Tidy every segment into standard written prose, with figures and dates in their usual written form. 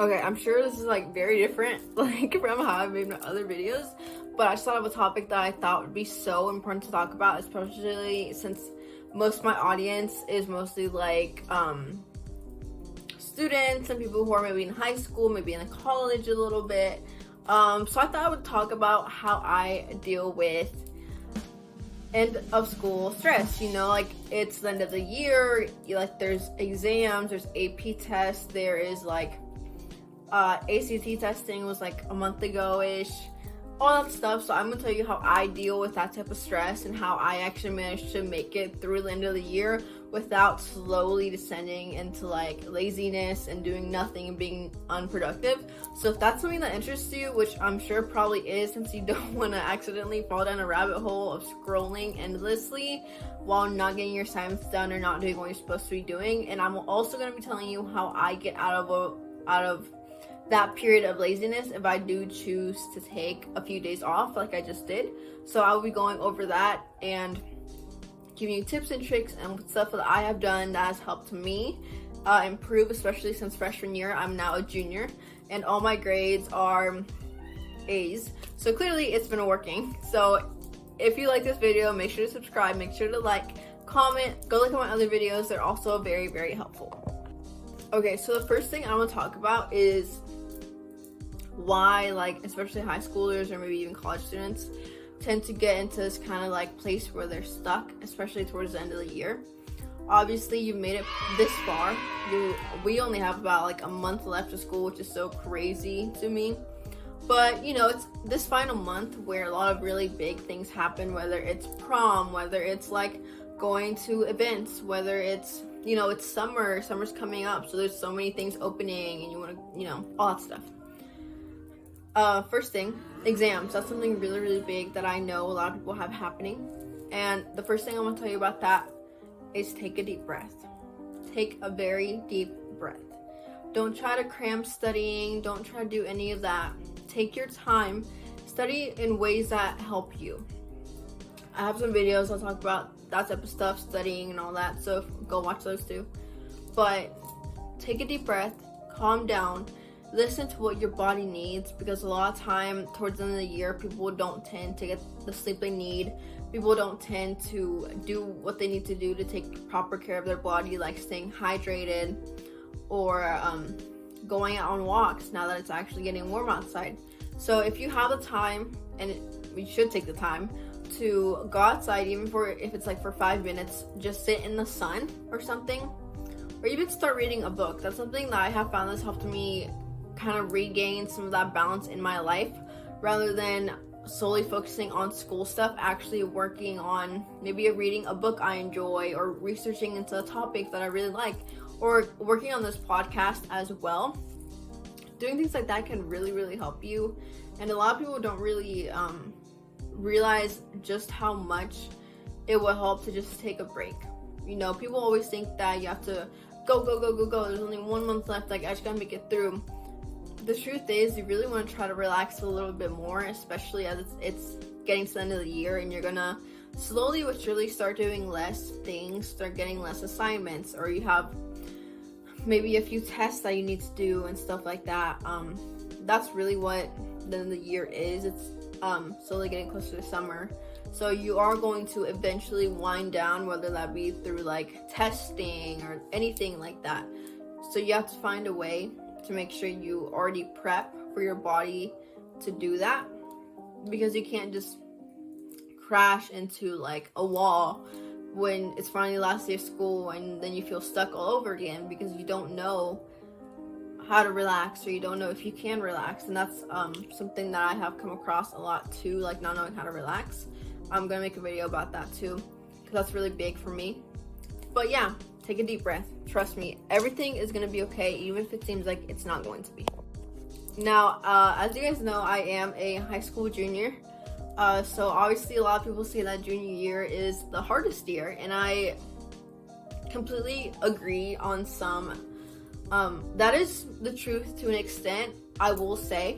Okay, I'm sure this is like very different like from how I've made my other videos, but I just thought of a topic that I thought would be so important to talk about, especially since most of my audience is mostly like students and people who are maybe in high school, maybe in college a little bit. So I thought I would talk about how I deal with end of school stress. You know, like it's the end of the year, like there's exams, there's AP tests, there is like ACT testing was like a month ago-ish, all that stuff. So I'm gonna tell you how I deal with that type of stress and how I actually managed to make it through the end of the year without slowly descending into like laziness and doing nothing and being unproductive. So if that's something that interests you, which I'm sure probably is, since you don't want to accidentally fall down a rabbit hole of scrolling endlessly while not getting your assignments done or not doing what you're supposed to be doing. And I'm also going to be telling you how I get out of that period of laziness if I do choose to take a few days off like I just did. So I'll be going over that and giving you tips and tricks and stuff that I have done that has helped me improve, especially since freshman year. I'm now a junior and all my grades are A's. So clearly it's been working. So if you like this video, make sure to subscribe, make sure to like, comment, go look at my other videos. They're also very, very helpful. Okay, so the first thing I want to talk about is why, like, especially high schoolers or maybe even college students tend to get into this kind of like place where they're stuck, especially towards the end of the year. Obviously, you've made it this far. We only have about like a month left of school, which is so crazy to me. But, you know, it's this final month where a lot of really big things happen, whether it's prom, whether it's like going to events, whether it's, you know, it's summer's coming up, so there's so many things opening and you want to, you know, all that stuff. First thing, exams. That's something really, really big that I know a lot of people have happening. And the first thing I want to tell you about that is take a deep breath. Take a very deep breath. Don't try to cram studying. Don't try to do any of that. Take your time. Study in ways that help you. I have some videos I'll talk about that type of stuff, studying and all that, so go watch those too. But take a deep breath, calm down, listen to what your body needs, because a lot of time towards the end of the year, people don't tend to get the sleep they need. People don't tend to do what they need to do to take proper care of their body, like staying hydrated or going out on walks now that it's actually getting warm outside. So if you have the time, and we should take the time to go outside, even if it's like for 5 minutes, just sit in the sun or something, or even start reading a book. That's something that I have found has helped me kind of regain some of that balance in my life, rather than solely focusing on school stuff, actually working on maybe reading a book I enjoy, or researching into a topic that I really like, or working on this podcast as well. Doing things like that can really, really help you. And a lot of people don't really realize just how much it will help to just take a break. You know, people always think that you have to go. There's only 1 month left, like I just gotta make it through. The truth is, you really want to try to relax a little bit more, especially as it's getting to the end of the year, and you're gonna slowly but surely start doing less things, start getting less assignments, or you have maybe a few tests that you need to do and stuff like that. That's really what the end of the year is. It's slowly getting closer to summer. So you are going to eventually wind down, whether that be through like testing or anything like that. So you have to find a way to make sure you already prep for your body to do that, because you can't just crash into like a wall when it's finally last day of school and then you feel stuck all over again because you don't know how to relax, or you don't know if you can relax. And that's something that I have come across a lot too, like not knowing how to relax. I'm gonna make a video about that too, because that's really big for me. But yeah, take a deep breath. Trust me, everything is gonna be okay, even if it seems like it's not going to be. Now, as you guys know, I am a high school junior. So obviously a lot of people say that junior year is the hardest year, and I completely agree on some. That is the truth to an extent, I will say.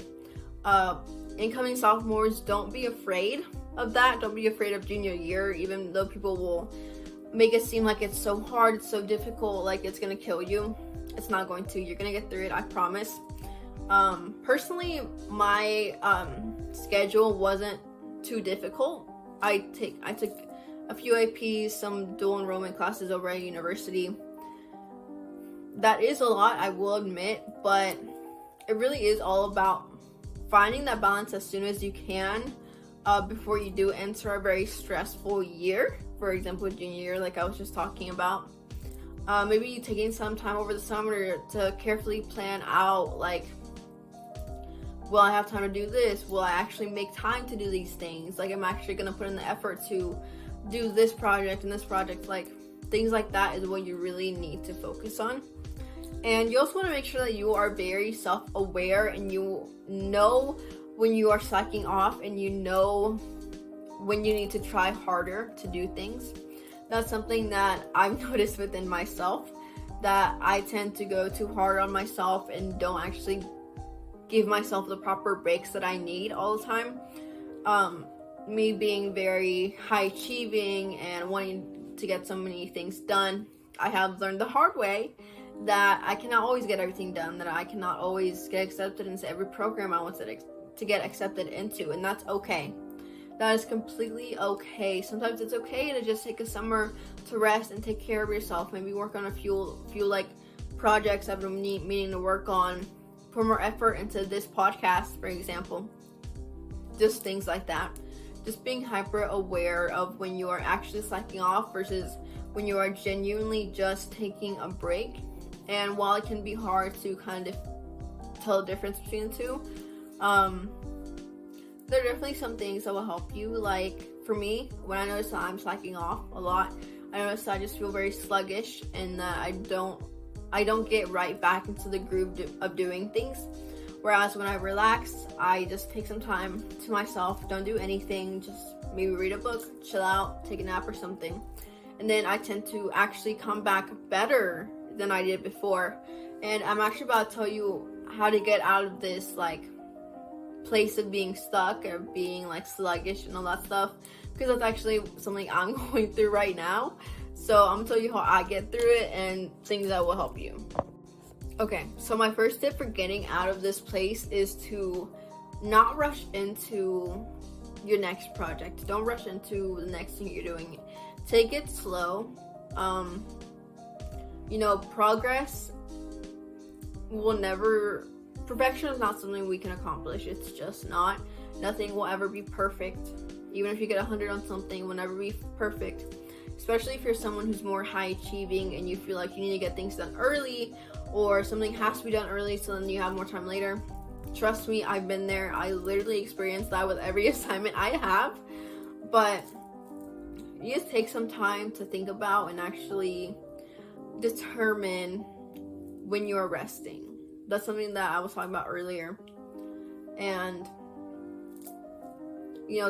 Incoming sophomores, don't be afraid of that. Don't be afraid of junior year, even though people will make it seem like it's so hard, it's so difficult, like it's gonna kill you. It's not going to. You're gonna get through it, I promise. Personally, my schedule wasn't too difficult. I took a few APs, some dual enrollment classes over at university. That is a lot, I will admit, but it really is all about finding that balance as soon as you can before you do enter a very stressful year. For example, junior year, like I was just talking about. Maybe taking some time over the summer to carefully plan out, like, will I have time to do this? Will I actually make time to do these things? Like, I'm actually going to put in the effort to do this project and this project. Like, things like that is what you really need to focus on. And you also want to make sure that you are very self-aware and you know when you are slacking off and you know when you need to try harder to do things. That's something that I've noticed within myself, that I tend to go too hard on myself and don't actually give myself the proper breaks that I need all the time. Me being very high achieving and wanting to get so many things done, I have learned the hard way that I cannot always get everything done, that I cannot always get accepted into every program I want to get accepted into, and that's okay. That is completely okay. Sometimes it's okay to just take a summer to rest and take care of yourself. Maybe work on a few like projects I've been meaning to work on. Put more effort into this podcast, for example. Just things like that. Just being hyper aware of when you are actually slacking off versus when you are genuinely just taking a break. And while it can be hard to kind of tell the difference between the two, there are definitely some things that will help you. Like for me, when I notice that I'm slacking off a lot, I notice that I just feel very sluggish and that I don't get right back into the groove of doing things. Whereas when I relax, I just take some time to myself, don't do anything, just maybe read a book, chill out, take a nap or something. And then I tend to actually come back better than I did before. And I'm actually about to tell you how to get out of this like place of being stuck or being like sluggish and all that stuff, because that's actually something I'm going through right now. So I'm gonna tell you how I get through it and things that will help you. Okay, so my first tip for getting out of this place is to not rush into your next project. Don't rush into the next thing you're doing. Take it slow. Progress will never, perfection is not something we can accomplish. It's just not. Nothing will ever be perfect. Even if you get 100 on something, it will never be perfect. Especially if you're someone who's more high achieving and you feel like you need to get things done early, or something has to be done early so then you have more time later. Trust me, I've been there. I literally experienced that with every assignment I have. But you just take some time to think about and actually determine when you're resting. That's something that I was talking about earlier. And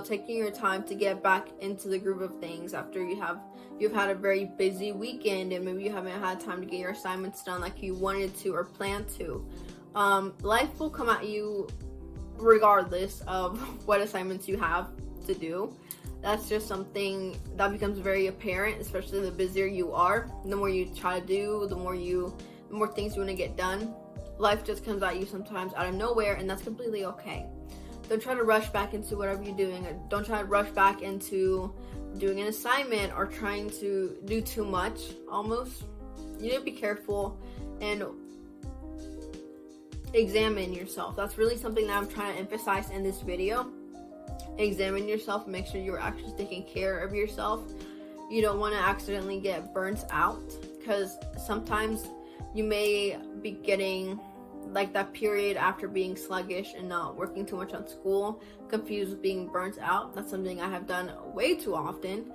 taking your time to get back into the groove of things after you've had a very busy weekend and maybe you haven't had time to get your assignments done like you wanted to or planned to. Life will come at you regardless of what assignments you have to do. That's just something that becomes very apparent, especially the busier you are. The more you try to do, the more things you want to get done. Life just comes at you sometimes out of nowhere, and that's completely okay. Don't try to rush back into whatever you're doing. Or don't try to rush back into doing an assignment or trying to do too much almost. You need to be careful and examine yourself. That's really something that I'm trying to emphasize in this video. Examine yourself and make sure you're actually taking care of yourself. You don't want to accidentally get burnt out, because sometimes you may be getting like that period after being sluggish and not working too much on school, confused with being burnt out. That's something I have done way too often.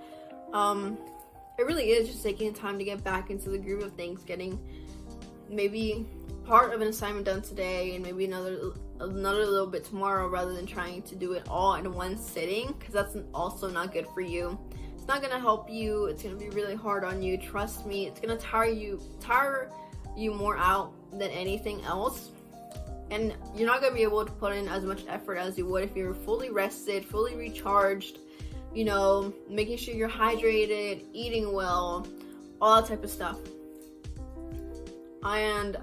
It really is just taking the time to get back into the groove of things, getting maybe part of an assignment done today and maybe another little bit tomorrow, rather than trying to do it all in one sitting, because that's also not good for you. It's not going to help you. It's going to be really hard on you. Trust me, it's going to tire you more out than anything else, and you're not going to be able to put in as much effort as you would if you're fully rested, fully recharged, making sure you're hydrated, eating well, all that type of stuff. And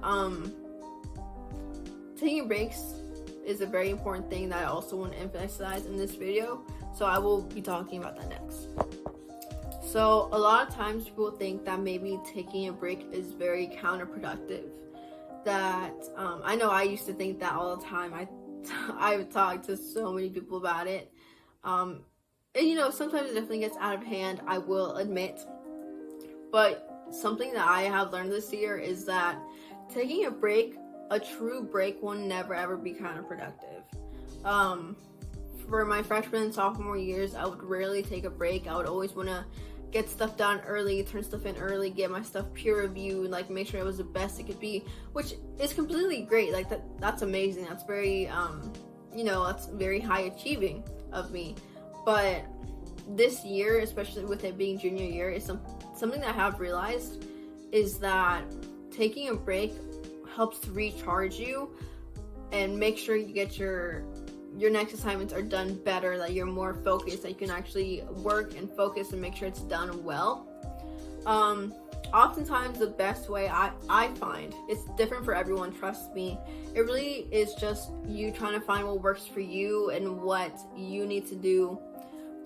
taking breaks is a very important thing that I also want to emphasize in this video, so I will be talking about that next. So a lot of times people think that maybe taking a break is very counterproductive. That I know I used to think that all the time. I've talked to so many people about it, and you know, sometimes it definitely gets out of hand, I will admit. But something that I have learned this year is that taking a break, a true break, will never ever be counterproductive. For my freshman and sophomore years, I would rarely take a break. I would always want to get stuff done early, turn stuff in early, get my stuff peer reviewed, like make sure it was the best it could be, which is completely great. Like that's amazing. That's very you know, that's very high achieving of me. But this year, especially with it being junior year, is something that I have realized is that taking a break helps to recharge you and make sure you get your next assignments are done better, that you're more focused, that you can actually work and focus and make sure it's done well. Oftentimes the best way I find, it's different for everyone, trust me, it really is just you trying to find what works for you and what you need to do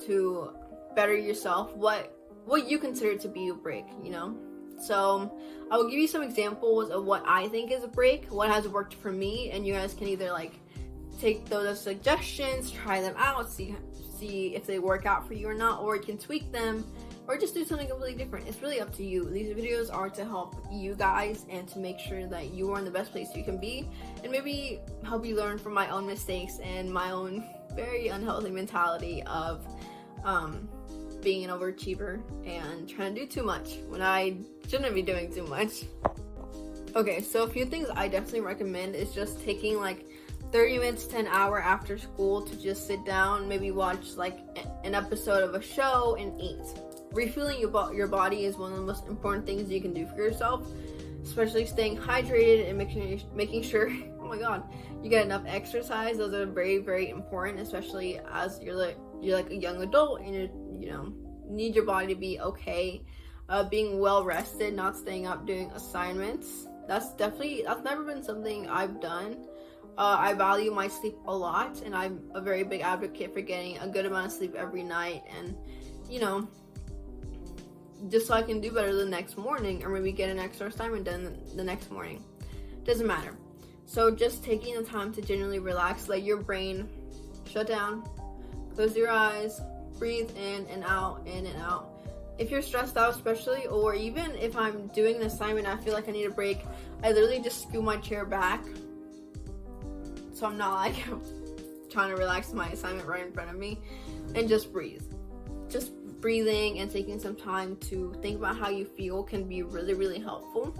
to better yourself, what you consider to be a break, you know. So I will give you some examples of what I think is a break, what has worked for me, and you guys can either like take those as suggestions, try them out, see if they work out for you or not, or you can tweak them, or just do something completely different. It's really up to you. These videos are to help you guys and to make sure that you are in the best place you can be, and maybe help you learn from my own mistakes and my own very unhealthy mentality of being an overachiever and trying to do too much when I shouldn't be doing too much. Okay, so a few things I definitely recommend is just taking like 30 minutes to an hour after school to just sit down, maybe watch like an episode of a show and eat. Refueling your body is one of the most important things you can do for yourself, especially staying hydrated and making sure oh my god, you get enough exercise. Those are very, very important, especially as you're like a young adult and you know, need your body to be okay. Being well rested, not staying up doing assignments. That's never been something I've done. I value my sleep a lot, and I'm a very big advocate for getting a good amount of sleep every night, and you know, just so I can do better the next morning, or maybe get an extra assignment done the next morning. Doesn't matter. So just taking the time to genuinely relax, let your brain shut down, close your eyes, breathe in and out, in and out. If you're stressed out especially, or even if I'm doing an assignment I feel like I need a break, I literally just scoot my chair back so I'm not like trying to relax my assignment right in front of me, and just breathe. Just breathing and taking some time to think about how you feel can be really, really helpful.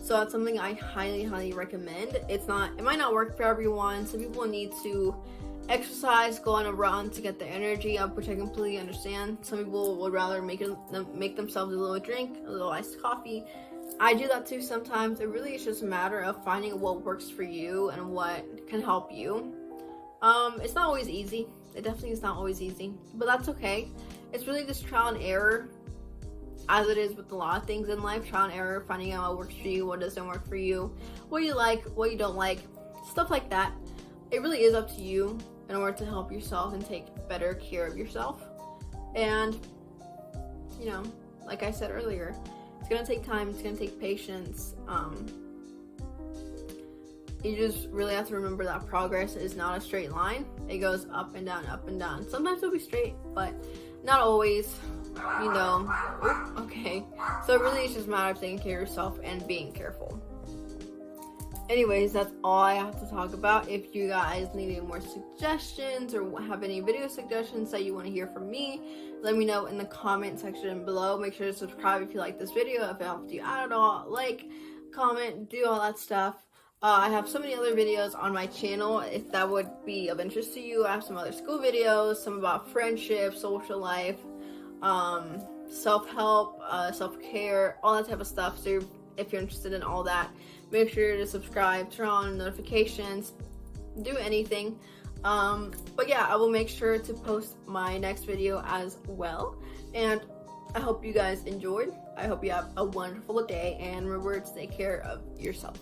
So that's something I highly, highly recommend. It might not work for everyone. Some people need to exercise, go on a run to get their energy up, which I completely understand. Some people would rather make themselves a little drink, a little iced coffee. I do that too sometimes. It really is just a matter of finding what works for you and what can help you. It's not always easy. It definitely is not always easy, but that's okay. It's really just trial and error, as it is with a lot of things in life. Trial and error, finding out what works for you, what doesn't work for you, what you like, what you don't like, stuff like that. It really is up to you in order to help yourself and take better care of yourself. And you know, like I said earlier, it's gonna take time, it's gonna take patience. You just really have to remember that progress is not a straight line. It goes up and down, up and down. Sometimes it'll be straight, but not always, you know. Okay, so it really is just a matter of taking care of yourself and being careful. Anyways, that's all I have to talk about. If you guys need any more suggestions or have any video suggestions that you want to hear from me, let me know in the comment section below. Make sure to subscribe if you like this video, if it helped you out at all. Like, comment, do all that stuff. I have so many other videos on my channel if that would be of interest to you. I have some other school videos, some about friendship, social life, self-help, self-care, all that type of stuff. So if you're interested in all that, make sure to subscribe, turn on notifications, do anything. But yeah, I will make sure to post my next video as well. And I hope you guys enjoyed. I hope you have a wonderful day, and remember to take care of yourself.